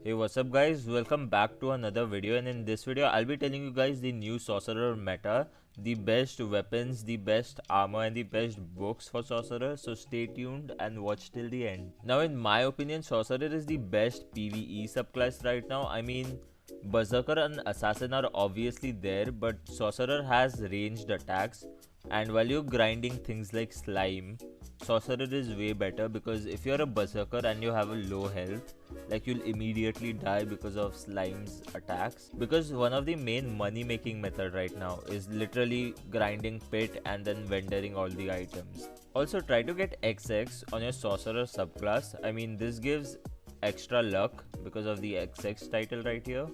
Hey, what's up guys, welcome back to another video, and in this video I'll be telling you guys the new sorcerer meta, the best weapons, the best armor and the best books for sorcerer. So stay tuned and watch till the end. Now in my opinion, sorcerer is the best PvE subclass right now. I mean, berserker and assassin are obviously there, but sorcerer has ranged attacks, and while you're grinding things like slime, sorcerer is way better, because if you're a berserker and you have a low health, like, you'll immediately die because of slime's attacks, because one of the main money making method right now is literally grinding pit and then vendoring all the items. Also, try to get XX on your sorcerer subclass. I mean, this gives extra luck because of the XX title right here,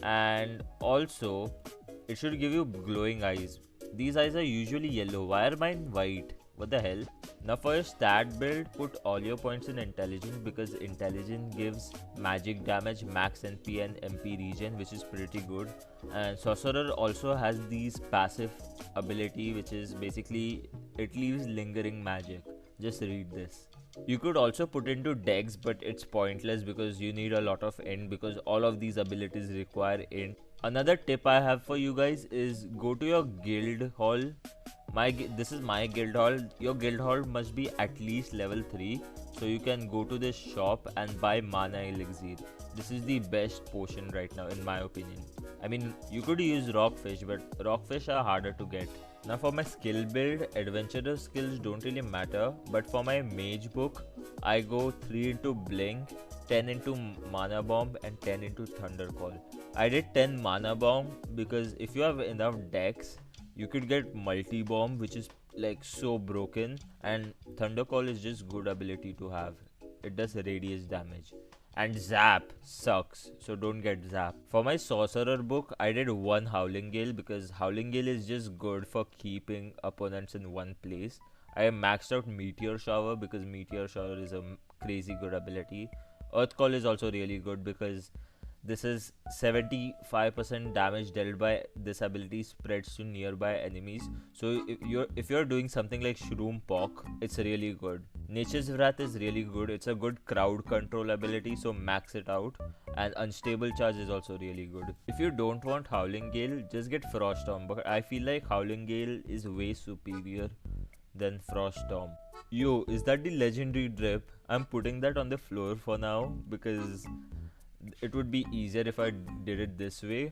and also it should give you glowing eyes. These eyes are usually yellow. Why are mine white? What the hell? Now for your stat build, put all your points in intelligence, because intelligence gives magic damage, max NP and MP regen, which is pretty good. And sorcerer also has these passive ability, which is basically it leaves lingering magic. Just read this. You could also put into dex, but it's pointless because you need a lot of int, because all of these abilities require int. Another tip I have for you guys is go to your guild hall. This is my guild hall. Your guild hall must be at least level 3, so you can go to this shop and buy mana elixir. This is the best potion right now in my opinion. I mean, you could use rockfish, but rockfish are harder to get. Now for my skill build, adventurer skills don't really matter, but for my mage book, I go 3 into blink, 10 into mana bomb and 10 into thunder call. I did 10 mana bomb because if you have enough dex, you could get multi bomb, which is like so broken, and thunder call is just good ability to have. It does radius damage. And zap sucks, so don't get zap. For my sorcerer book, I did 1 howling gale, because howling gale is just good for keeping opponents in one place. I maxed out meteor shower because meteor shower is a crazy good ability. Earth call is also really good because this is 75% damage dealt by this ability spreads to nearby enemies. So if you're doing something like shroom pock, it's really good. Nature's Wrath is really good. It's a good crowd control ability, so max it out. And Unstable Charge is also really good. If you don't want Howling Gale, just get Frost Storm, but I feel like Howling Gale is way superior than Frost Storm. Yo, is that the legendary drip? I'm putting that on the floor for now because it would be easier if I did it this way.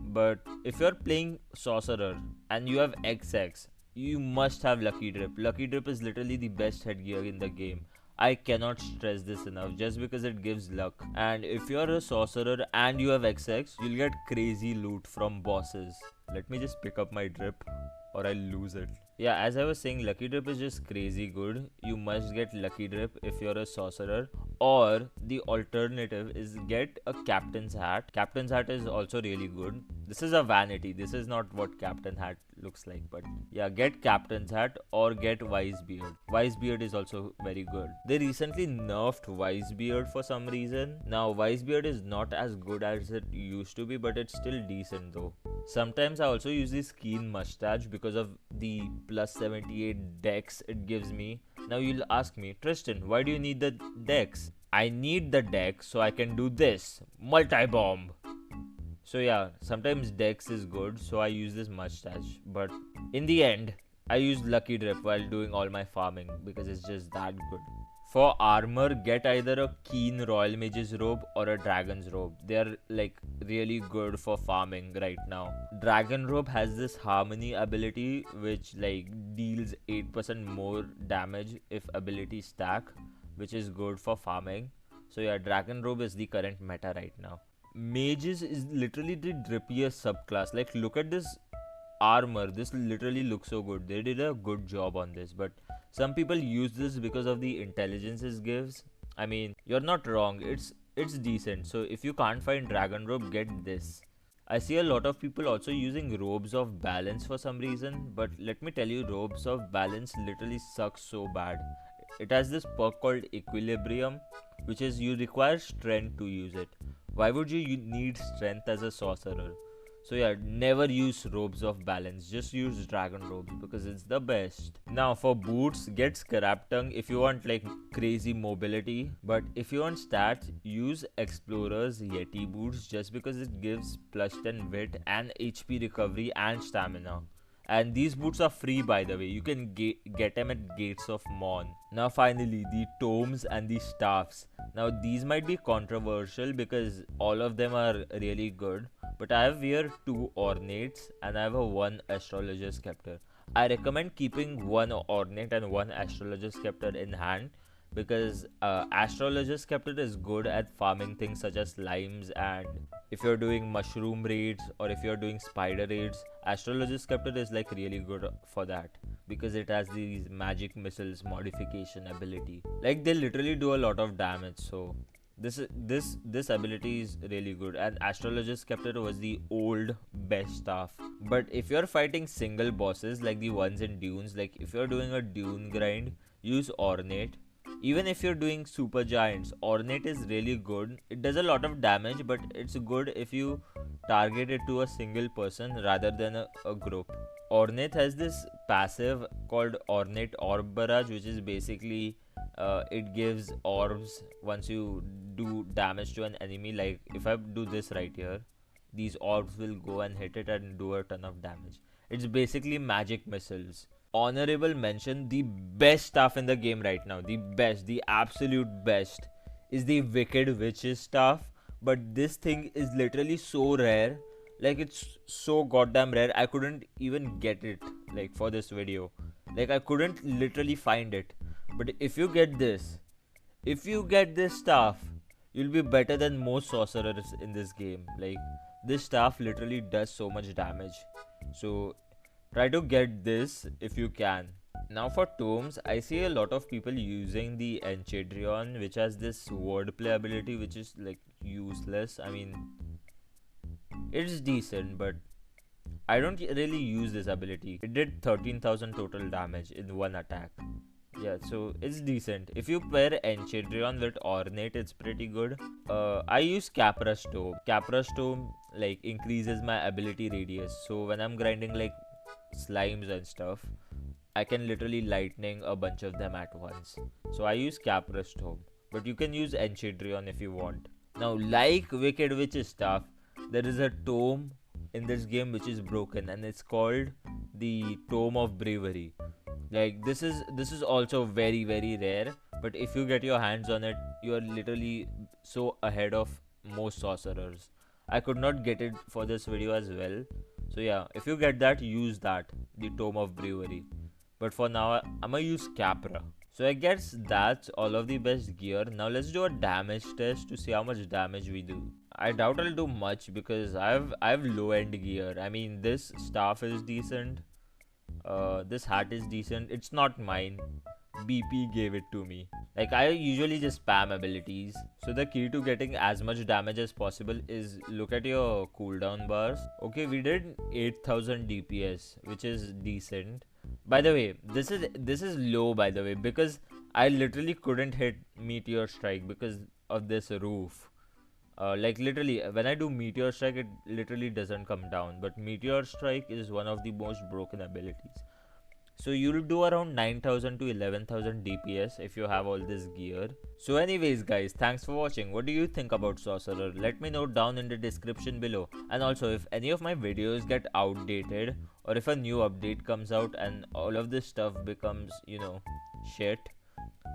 But if you're playing sorcerer and you have XX, you must have lucky drip. Lucky drip is literally the best headgear in the game. I cannot stress this enough, just because it gives luck. And if you're a sorcerer and you have XX, you'll get crazy loot from bosses. Let me just pick up my drip or I'll lose it. Yeah, as I was saying, lucky drip is just crazy good. You must get lucky drip if you're a sorcerer, or the alternative is get a captain's hat. Captain's hat is also really good. This is a vanity. This is not what captain hat looks like, but yeah, get captain's hat or get wise beard. Wise beard is also very good. They recently nerfed wise beard for some reason. Now wise beard is not as good as it used to be, but it's still decent though. Sometimes I also use this keen mustache because of the plus 78 dex it gives me. Now you'll ask me, Tristan, why do you need the dex? I need the dex so I can do this, multi-bomb. So yeah, sometimes dex is good, so I use this mustache. But in the end, I use lucky drip while doing all my farming because it's just that good. For armor, get either a keen royal mage's robe or a dragon's robe. They are like really good for farming right now. Dragon robe has this harmony ability which like deals 8% more damage if ability stack, which is good for farming. So yeah, dragon robe is the current meta right now. Mages is literally the drippiest subclass. Like, look at this armor. This literally looks so good. They did a good job on this, but some people use this because of the intelligence it gives. I mean, you're not wrong. It's decent. So if you can't find dragon robe, get this. I see a lot of people also using robes of balance for some reason, but let me tell you, robes of balance literally sucks so bad. It has this perk called equilibrium, which is you require strength to use it. Why would you need strength as a sorcerer? So yeah, never use robes of balance, just use dragon robes because it's the best. Now for boots, get scrap tongue if you want like crazy mobility, but if you want stats, use explorers yeti boots just because it gives plus 10 wit and HP recovery and stamina. And these boots are free, by the way. You can get them at Gates of Mon. Now finally, the tomes and the staffs. Now these might be controversial because all of them are really good, but I have here 2 ornates and I have a 1 astrologer scepter. I recommend keeping 1 ornate and 1 astrologer scepter in hand because astrologer scepter is good at farming things such as limes, and if you're doing mushroom raids or if you're doing spider raids, astrologer scepter is like really good for that because it has these magic missiles modification ability. Like they literally do a lot of damage, so this ability is really good, and astrologer scepter was the old best stuff. But if you're fighting single bosses like the ones in dunes, like if you're doing a dune grind, use ornate. Even if you're doing super giants, ornate is really good. It does a lot of damage, but it's good if you target it to a single person rather than a group. Ornate has this passive called ornate orb barrage, which is basically it gives orbs once you do damage to an enemy. Like if I do this right here, these orbs will go and hit it and do a ton of damage. It's basically magic missiles. Honorable mention, the best stuff in the game right now, the best, the absolute best, is the Wicked Witches stuff. But this thing is literally so rare, like it's so goddamn rare. I couldn't even get it like for this video, like I couldn't literally find it. But if you get this, if you get this stuff, you'll be better than most sorcerers in this game. Like this stuff literally does so much damage, so try to get this if you can. Now for tomes, I see a lot of people using the Enchiridion, which has this wordplay ability, which is like useless. I mean, it's decent, but I don't really use this ability. It did 13,000 total damage in one attack. Yeah, so it's decent. If you pair Enchiridion with Ornate, it's pretty good. I use Capra's Tome. Capra's Tome like increases my ability radius. So when I'm grinding like slimes and stuff, I can literally lightning a bunch of them at once. So I use Capra's Tome, but you can use Enchiridion if you want. Now, like Wicked Witch's stuff, there is a tome in this game which is broken, and it's called the Tome of Bravery. Like this is also very rare, but if you get your hands on it, you are literally so ahead of most sorcerers. I could not get it for this video as well, so yeah, if you get that, use that, the Tome of Bravery. But for now, I'm gonna use Capra. So I guess that's all of the best gear. Now let's do a damage test to see how much damage we do. I doubt I'll do much because I have low end gear. I mean, this staff is decent. This hat is decent. It's not mine. BP gave it to me. Like I usually just spam abilities. So the key to getting as much damage as possible is look at your cooldown bars. Okay, we did 8000 DPS, which is decent. By the way, this is low by the way, because I literally couldn't hit Meteor Strike because of this roof. Like literally when I do Meteor Strike, it literally doesn't come down, but Meteor Strike is one of the most broken abilities. So you'll do around 9000 to 11000 DPS if you have all this gear. So anyways guys, thanks for watching. What do you think about Sorcerer? Let me know down in the description below. And also, if any of my videos get outdated, or if a new update comes out and all of this stuff becomes, you know, shit,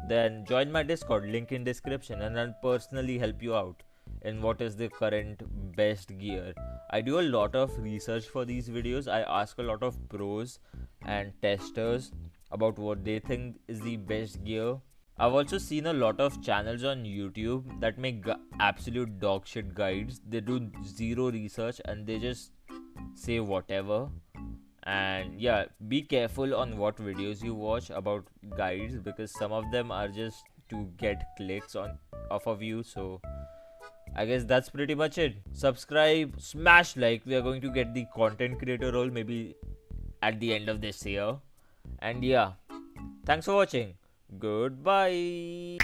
then join my Discord, link in description, and I'll personally help you out in what is the current best gear. I do a lot of research for these videos. I ask a lot of pros and testers about what they think is the best gear. I've also seen a lot of channels on YouTube that make absolute dog shit guides. They do zero research and they just say whatever. And yeah, be careful on what videos you watch about guides, because some of them are just to get clicks on off of you. So I guess that's pretty much it. Subscribe, smash like. We are going to get the content creator role maybe at the end of this year. And yeah, thanks for watching. Goodbye.